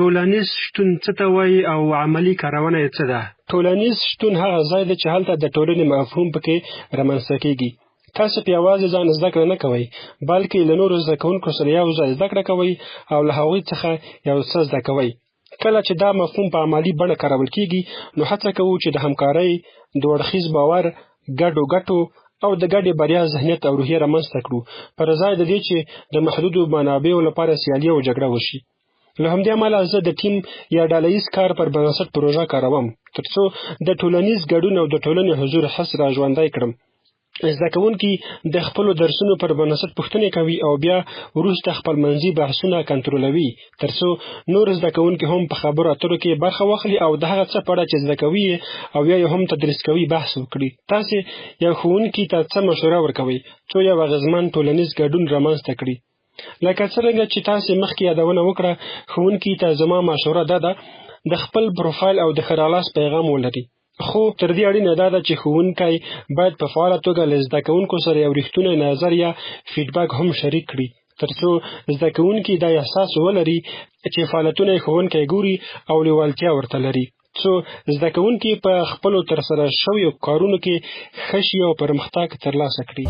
ټولنیز شتون څه ته وایي او عملي کارونه یې څه ده؟ ټولنیز شتون هغه ځای دی چې هلته د ټولنې مفهوم پکې رامنځته کېږي. تاسو په یوازې ځان زده کړه نه کوئ، بلکې له نورو زده کوونکو سره یو ځای زده کړه کوئ او له هغوی څخه یو څه زده کوئ. کله چې دا مفهوم په عملي بڼه کارول کېږي، نو هڅه کوو چې د همکارۍ، دوه اړخیز باور، ګډو ګټو او د ګډې بریا ذهنیت او روحیه رامنځته کړو، پر ځای د دې چې د محدودو منابعو لپاره سیالي او جګړه وشي. له همدې امله زه د ټیم یا ډله ییز کار پر بنسټ پروژه کاروم، ترڅو د ټولنیز ګډون او د ټولنې حضور حس را ژوندی کړم. زده کوونکي د خپلو درسونو پر بنسټ پوښتنې کوي او بیا وروسته خپلمنځي بحثونه کنټرولوي، ترڅو نور زده کوونکي هم په خبرو اترو کې برخه واخلي او د هغه څه په اړه چې زده کوي او یا هم تدریس کوي بحث وکړي. تاسې یو ښوونکي ته څه مشوره ورکوئ څو یو اغېزمن ټولنیز ګډون رامنځته کړي؟ لکه څرنګه چې تاسې مخکې یادونه وکړه، ښوونکي ته زما مشوره دا ده د خپل پروفایل او د ښه راغلاست پیغام ولري. خو تر دې اړینه دا ده چې ښوونکی باید په فعاله توګه له زده کوونکو سره یو رښتونی نظر یا فیډبک هم شریک کړي، ترڅو زده کوونکي دا احساس ولري چې فعالیتونه یې ښوونکی ګوري او لیوالتیا ورته لري، څو زده کوونکي په خپلو ترسره شویو کارونو کې ښه شي او پرمختګ ترلاسه کړي.